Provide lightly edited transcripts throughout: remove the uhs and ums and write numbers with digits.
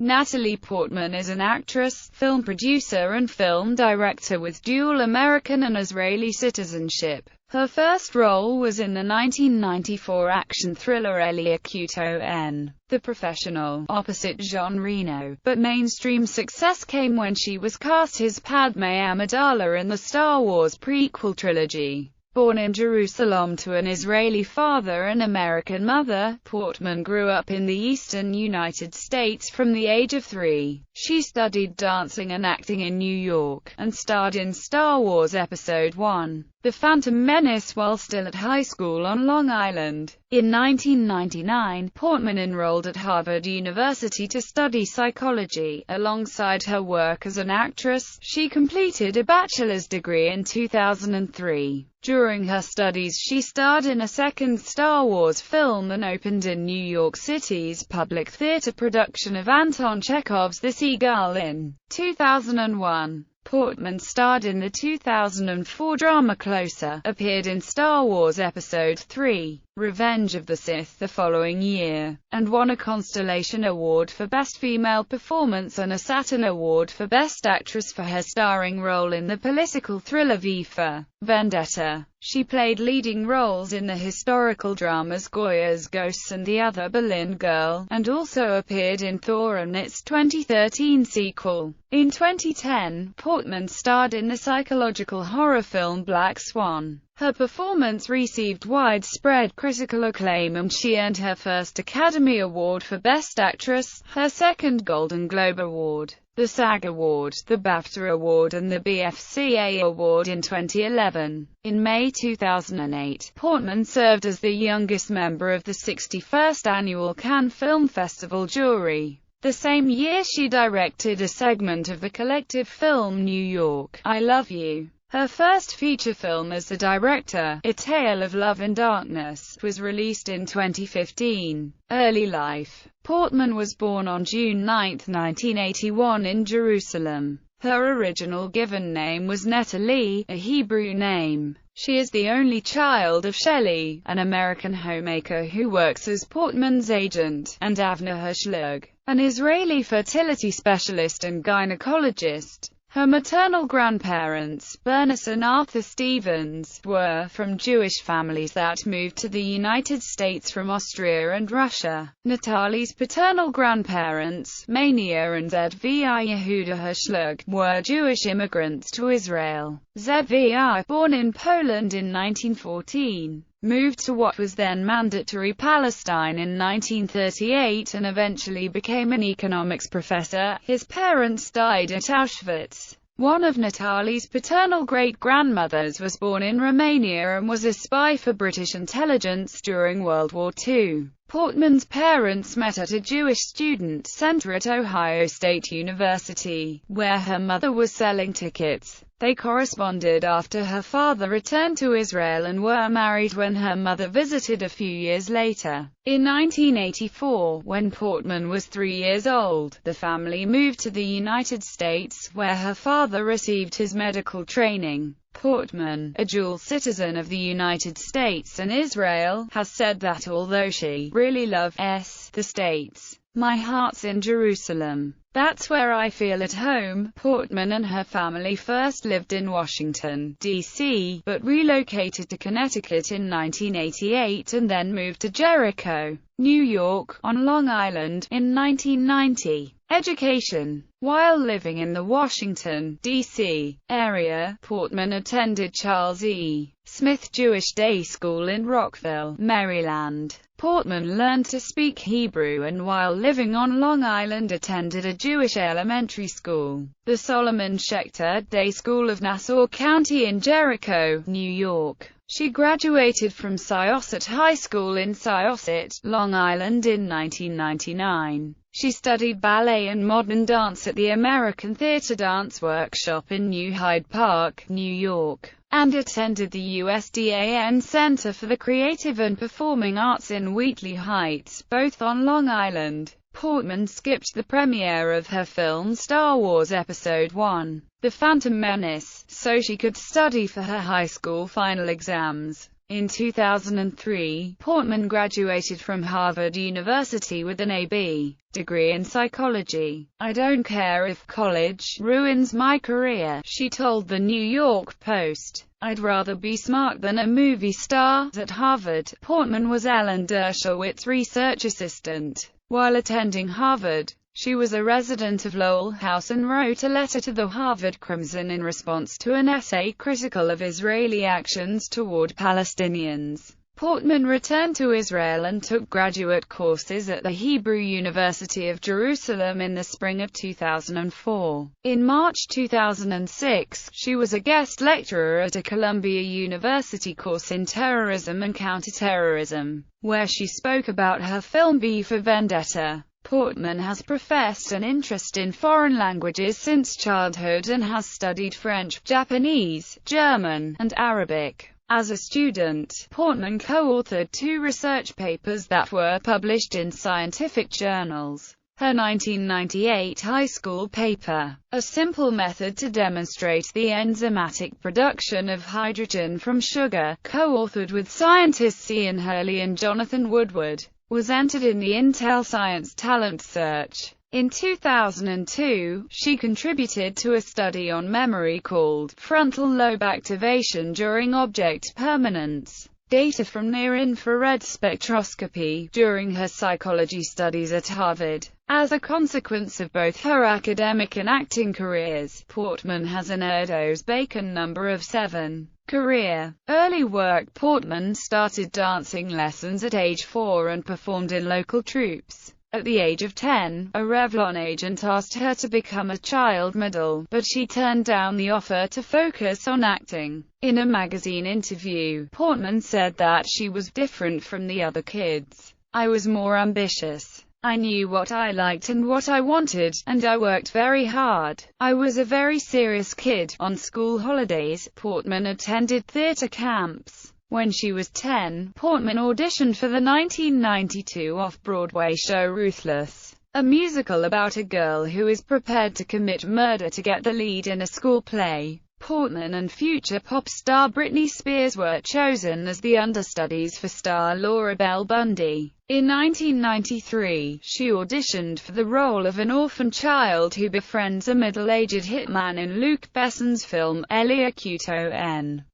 Natalie Portman is an actress, film producer and film director with dual American and Israeli citizenship. Her first role was in the 1994 action thriller N, The Professional, opposite Jean Reno, but mainstream success came when she was cast as Padmé Amidala in the Star Wars prequel trilogy. Born in Jerusalem to an Israeli father and American mother, Portman grew up in the eastern United States from the age of 3. She studied dancing and acting in New York, and starred in Star Wars Episode I, The Phantom Menace while still at high school on Long Island. In 1999, Portman enrolled at Harvard University to study psychology. Alongside her work as an actress, she completed a bachelor's degree in 2003. During her studies she starred in a second Star Wars film and opened in New York City's public theater production of Anton Chekhov's The Seagull in 2001. Portman starred in the 2004 drama Closer, appeared in Star Wars Episode III, Revenge of the Sith the following year, and won a Constellation Award for Best Female Performance and a Saturn Award for Best Actress for her starring role in the political thriller V for Vendetta. She played leading roles in the historical dramas Goya's Ghosts and The Other Berlin Girl, and also appeared in Thor and its 2013 sequel. In 2010, Portman starred in the psychological horror film Black Swan. Her performance received widespread critical acclaim and she earned her first Academy Award for Best Actress, her second Golden Globe Award, the SAG Award, the BAFTA Award and the BFCA Award in 2011. In May 2008, Portman served as the youngest member of the 61st Annual Cannes Film Festival jury. The same year she directed a segment of the collective film New York, I Love You. Her first feature film as the director, A Tale of Love and Darkness, was released in 2015. Early life. Portman was born on June 9, 1981 in Jerusalem. Her original given name was Neta-Lee, a Hebrew name. She is the only child of Shelley, an American homemaker who works as Portman's agent, and Avner Hershlag, an Israeli fertility specialist and gynecologist. Her maternal grandparents, Bernice and Arthur Stevens, were from Jewish families that moved to the United States from Austria and Russia. Natalie's paternal grandparents, Mania and Zvi Yehuda Hershlag, were Jewish immigrants to Israel. Zvi, born in Poland in 1914, moved to what was then Mandatory Palestine in 1938 and eventually became an economics professor. His parents died at Auschwitz. One of Natalie's paternal great-grandmothers was born in Romania and was a spy for British intelligence during World War II. Portman's parents met at a Jewish student center at Ohio State University, where her mother was selling tickets. They corresponded after her father returned to Israel and were married when her mother visited a few years later. In 1984, when Portman was 3 years old, the family moved to the United States, where her father received his medical training. Portman, a dual citizen of the United States and Israel, has said that although she really loves the States, my heart's in Jerusalem. That's where I feel at home. Portman and her family first lived in Washington, D.C., but relocated to Connecticut in 1988 and then moved to Jericho, New York, on Long Island, in 1990. Education. While living in the Washington, D.C. area, Portman attended Charles E. Smith Jewish Day School in Rockville, Maryland. Portman learned to speak Hebrew and while living on Long Island attended a Jewish elementary school, the Solomon Schechter Day School of Nassau County in Jericho, New York. She graduated from Syosset High School in Syosset, Long Island in 1999. She studied ballet and modern dance at the American Theatre Dance Workshop in New Hyde Park, New York, and attended the USDAN Center for the Creative and Performing Arts in Wheatley Heights, both on Long Island. Portman skipped the premiere of her film Star Wars Episode I, The Phantom Menace, so she could study for her high school final exams. In 2003, Portman graduated from Harvard University with an A.B. degree in psychology. "I don't care if college ruins my career," she told the New York Post. "I'd rather be smart than a movie star." At Harvard, Portman was Ellen Dershowitz's research assistant. While attending Harvard, she was a resident of Lowell House and wrote a letter to the Harvard Crimson in response to an essay critical of Israeli actions toward Palestinians. Portman returned to Israel and took graduate courses at the Hebrew University of Jerusalem in the spring of 2004. In March 2006, she was a guest lecturer at a Columbia University course in terrorism and counterterrorism, where she spoke about her film V for Vendetta. Portman has professed an interest in foreign languages since childhood and has studied French, Japanese, German, and Arabic. As a student, Portman co-authored 2 research papers that were published in scientific journals. Her 1998 high school paper, "A Simple Method to Demonstrate the Enzymatic Production of Hydrogen from Sugar," co-authored with scientists Ian Hurley and Jonathan Woodward, was entered in the Intel Science Talent Search. In 2002, she contributed to a study on memory called Frontal Lobe Activation During Object Permanence. Data from near-infrared spectroscopy during her psychology studies at Harvard. As a consequence of both her academic and acting careers, Portman has an Erdos-Bacon number of 7. Career. Early work. Portman started dancing lessons at age 4 and performed in local troupes. At the age of 10, a Revlon agent asked her to become a child model, but she turned down the offer to focus on acting. In a magazine interview, Portman said that she was different from the other kids. "I was more ambitious. I knew what I liked and what I wanted, and I worked very hard. I was a very serious kid." On school holidays, Portman attended theater camps. When she was 10, Portman auditioned for the 1992 off-Broadway show Ruthless, a musical about a girl who is prepared to commit murder to get the lead in a school play. Portman and future pop star Britney Spears were chosen as the understudies for star Laura Bell Bundy. In 1993, she auditioned for the role of an orphan child who befriends a middle-aged hitman in Luc Besson's film N,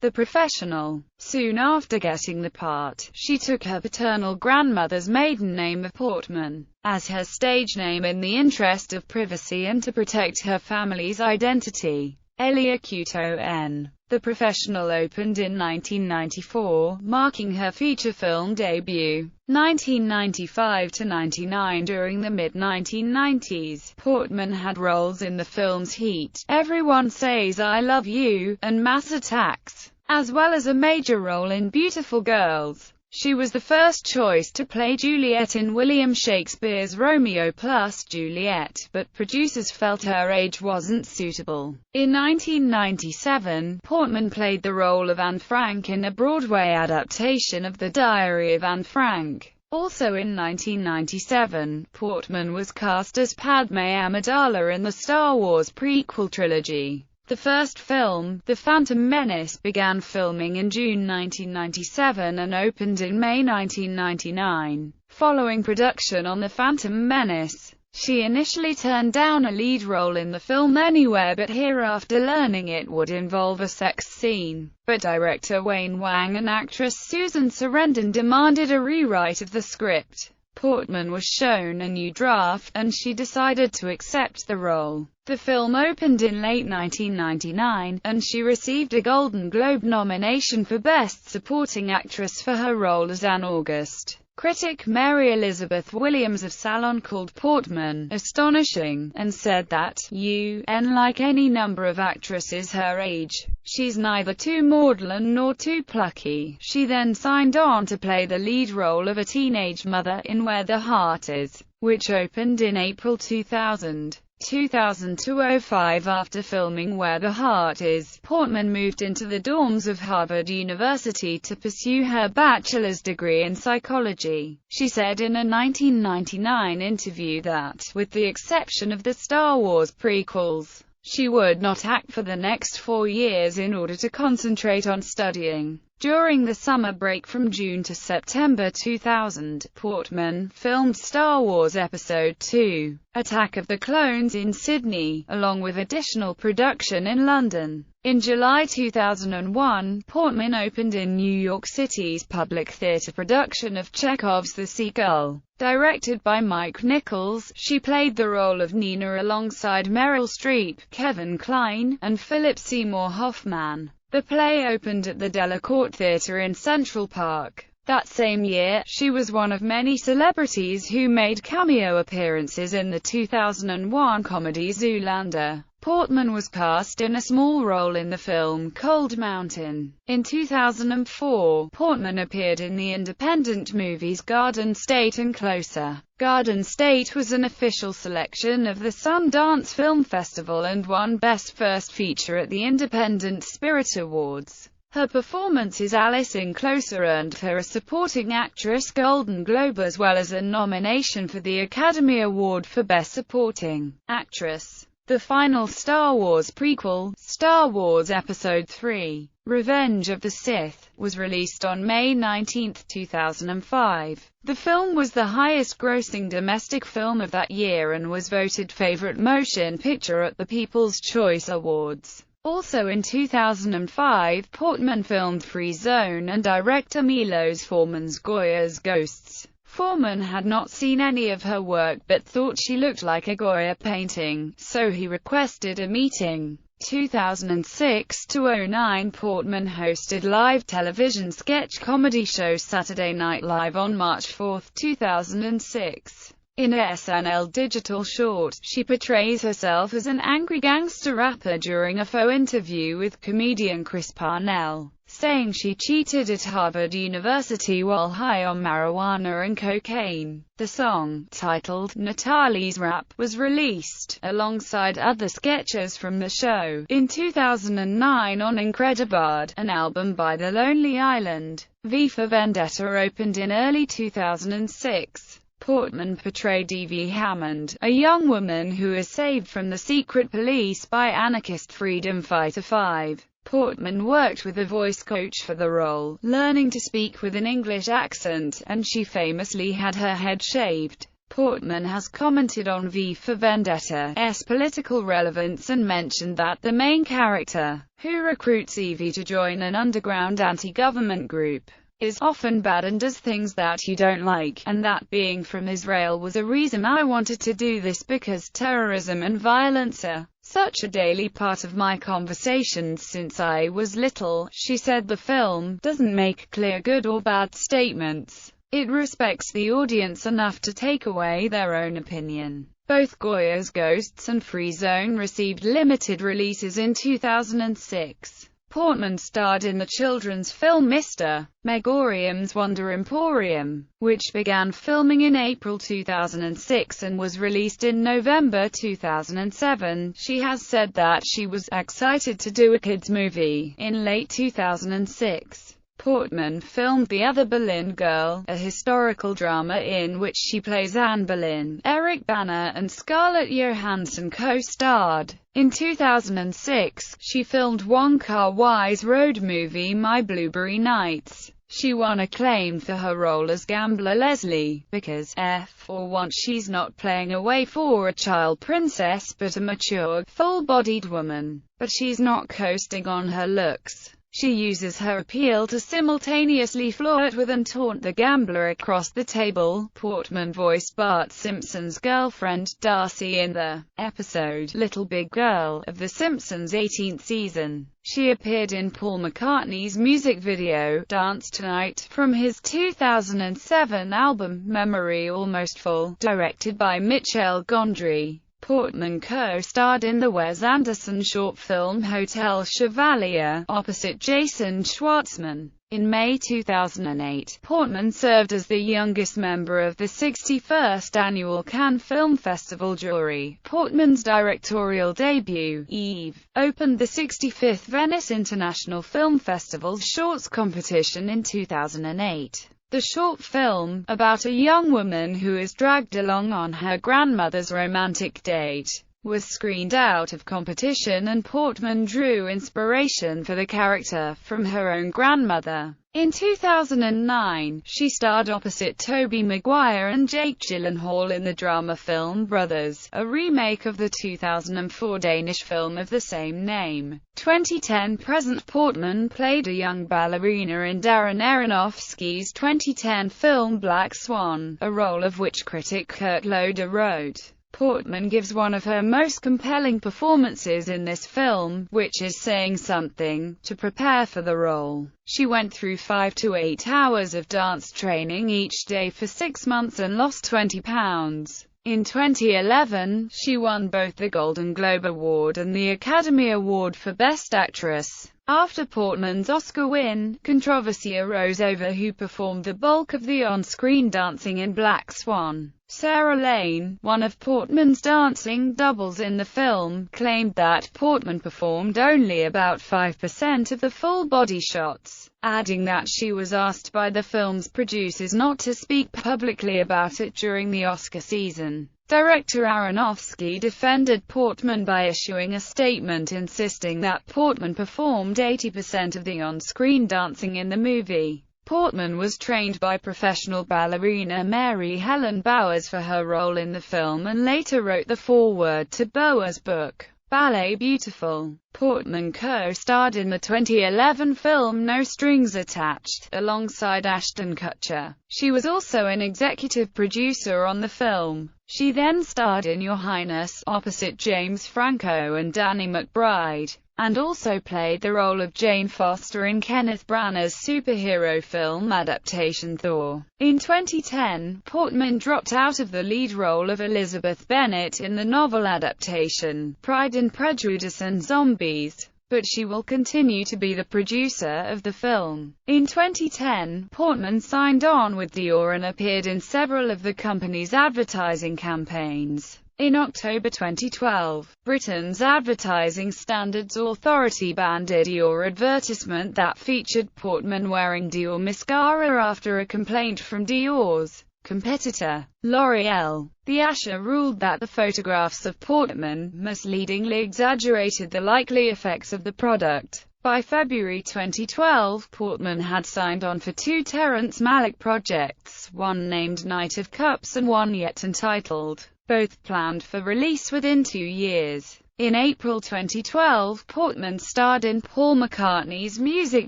The Professional. Soon after getting the part, she took her paternal grandmother's maiden name of Portman as her stage name in the interest of privacy and to protect her family's identity. N. The Professional opened in 1994, marking her feature film debut. 1995–99 During the mid-1990s, Portman had roles in the films Heat, Everyone Says I Love You, and Mass Attacks, as well as a major role in Beautiful Girls. She was the first choice to play Juliet in William Shakespeare's Romeo plus Juliet, but producers felt her age wasn't suitable. In 1997, Portman played the role of Anne Frank in a Broadway adaptation of The Diary of Anne Frank. Also in 1997, Portman was cast as Padmé Amidala in the Star Wars prequel trilogy. The first film, The Phantom Menace, began filming in June 1997 and opened in May 1999. Following production on The Phantom Menace, she initially turned down a lead role in the film Anywhere But Here after learning it would involve a sex scene. But director Wayne Wang and actress Susan Sarandon demanded a rewrite of the script. Portman was shown a new draft, and she decided to accept the role. The film opened in late 1999, and she received a Golden Globe nomination for Best Supporting Actress for her role as Anne August. Critic Mary Elizabeth Williams of Salon called Portman astonishing, and said that, like any number of actresses her age, she's neither too maudlin nor too plucky. She then signed on to play the lead role of a teenage mother in Where the Heart Is, which opened in April 2000. 2005 After filming Where the Heart Is, Portman moved into the dorms of Harvard University to pursue her bachelor's degree in psychology. She said in a 1999 interview that, with the exception of the Star Wars prequels, she would not act for the next 4 years in order to concentrate on studying. During the summer break from June to September 2000, Portman filmed Star Wars Episode II: Attack of the Clones in Sydney, along with additional production in London. In July 2001, Portman opened in New York City's Public Theatre production of Chekhov's The Seagull. Directed by Mike Nichols, she played the role of Nina alongside Meryl Streep, Kevin Kline, and Philip Seymour Hoffman. The play opened at the Delacorte Theatre in Central Park. That same year, she was one of many celebrities who made cameo appearances in the 2001 comedy Zoolander. Portman was cast in a small role in the film Cold Mountain. In 2004, Portman appeared in the independent movies Garden State and Closer. Garden State was an official selection of the Sundance Film Festival and won Best First Feature at the Independent Spirit Awards. Her performance as Alice in Closer earned her a Supporting Actress Golden Globe as well as a nomination for the Academy Award for Best Supporting Actress. The final Star Wars prequel, Star Wars Episode III: Revenge of the Sith, was released on May 19, 2005. The film was the highest-grossing domestic film of that year and was voted Favorite Motion Picture at the People's Choice Awards. Also in 2005, Portman filmed Free Zone and director Milos Forman's Goya's Ghosts. Forman had not seen any of her work but thought she looked like a Goya painting, so he requested a meeting. 2006-09 Portman hosted live television sketch comedy show Saturday Night Live on March 4, 2006. In a SNL digital short, she portrays herself as an angry gangster rapper during a faux interview with comedian Chris Parnell, saying she cheated at Harvard University while high on marijuana and cocaine. The song, titled Natalie's Rap, was released, alongside other sketches from the show, in 2009 on Incredibiard, an album by The Lonely Island. V for Vendetta opened in early 2006. Portman portrayed Evie Hammond, a young woman who is saved from the secret police by anarchist freedom fighter 5. Portman worked with a voice coach for the role, learning to speak with an English accent, and she famously had her head shaved. Portman has commented on V for Vendetta's political relevance and mentioned that the main character, who recruits Evie to join an underground anti-government group, is often bad and does things that you don't like, and that being from Israel was a reason I wanted to do this because terrorism and violence are such a daily part of my conversations since I was little. She said the film doesn't make clear good or bad statements. It respects the audience enough to take away their own opinion. Both Goya's Ghosts and Free Zone received limited releases in 2006. Portman starred in the children's film Mr. Megorium's Wonder Emporium, which began filming in April 2006 and was released in November 2007. She has said that she was excited to do a kids' movie in late 2006. Portman filmed The Other Berlin Girl, a historical drama in which she plays Anne Boleyn. Eric Bana and Scarlett Johansson co-starred. In 2006, she filmed Wong Kar-wai's road movie My Blueberry Nights. She won acclaim for her role as gambler Leslie, because for once she's not playing away for a child princess but a mature, full-bodied woman. But she's not coasting on her looks. She uses her appeal to simultaneously flirt with and taunt the gambler across the table. Portman voiced Bart Simpson's girlfriend, Darcy, in the episode Little Big Girl of The Simpsons' 18th season. She appeared in Paul McCartney's music video, Dance Tonight, from his 2007 album, Memory Almost Full, directed by Michel Gondry. Portman co-starred in the Wes Anderson short film Hotel Chevalier, opposite Jason Schwartzman. In May 2008, Portman served as the youngest member of the 61st Annual Cannes Film Festival jury. Portman's directorial debut, Eve, opened the 65th Venice International Film Festival's shorts competition in 2008. The short film, about a young woman who is dragged along on her grandmother's romantic date, was screened out of competition, and Portman drew inspiration for the character from her own grandmother. In 2009, she starred opposite Tobey Maguire and Jake Gyllenhaal in the drama film Brothers, a remake of the 2004 Danish film of the same name. 2010-present Portman played a young ballerina in Darren Aronofsky's 2010 film Black Swan, a role of which critic Kurt Loder wrote, "Portman gives one of her most compelling performances in this film, which is saying something. To prepare for the role, she went through 5 to 8 hours of dance training each day for 6 months and lost 20 pounds. In 2011, she won both the Golden Globe Award and the Academy Award for Best Actress. After Portman's Oscar win, controversy arose over who performed the bulk of the on-screen dancing in Black Swan. Sarah Lane, one of Portman's dancing doubles in the film, claimed that Portman performed only about 5% of the full body shots, adding that she was asked by the film's producers not to speak publicly about it during the Oscar season. Director Aronofsky defended Portman by issuing a statement insisting that Portman performed 80% of the on-screen dancing in the movie. Portman was trained by professional ballerina Mary Helen Bowers for her role in the film and later wrote the foreword to Bowers' book, Ballet Beautiful. Portman co-starred in the 2011 film No Strings Attached, alongside Ashton Kutcher. She was also an executive producer on the film. She then starred in Your Highness, opposite James Franco and Danny McBride, and also played the role of Jane Foster in Kenneth Branagh's superhero film adaptation Thor. In 2010, Portman dropped out of the lead role of Elizabeth Bennet in the novel adaptation Pride and Prejudice and Zombies, but she will continue to be the producer of the film. In 2010, Portman signed on with Dior and appeared in several of the company's advertising campaigns. In October 2012, Britain's Advertising Standards Authority banned a Dior advertisement that featured Portman wearing Dior mascara after a complaint from Dior's competitor, L'Oreal. The ASHA ruled that the photographs of Portman misleadingly exaggerated the likely effects of the product. By February 2012, Portman had signed on for 2 Terrence Malick projects, one named Knight of Cups and one yet untitled, both planned for release within 2 years. In April 2012, Portman starred in Paul McCartney's music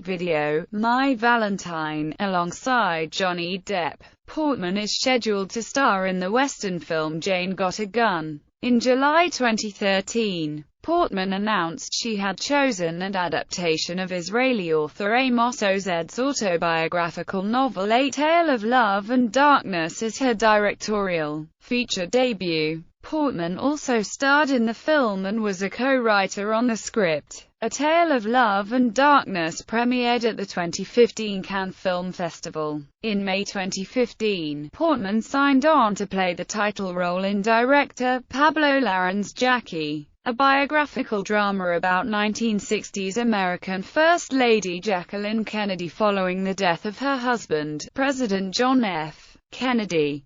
video, My Valentine, alongside Johnny Depp. Portman is scheduled to star in the Western film Jane Got a Gun. In July 2013, Portman announced she had chosen an adaptation of Israeli author Amos Ozed's autobiographical novel A Tale of Love and Darkness as her directorial feature debut. Portman also starred in the film and was a co-writer on the script. A Tale of Love and Darkness premiered at the 2015 Cannes Film Festival. In May 2015, Portman signed on to play the title role in director Pablo Larraín's Jackie, a biographical drama about 1960s American First Lady Jacqueline Kennedy following the death of her husband, President John F. Kennedy.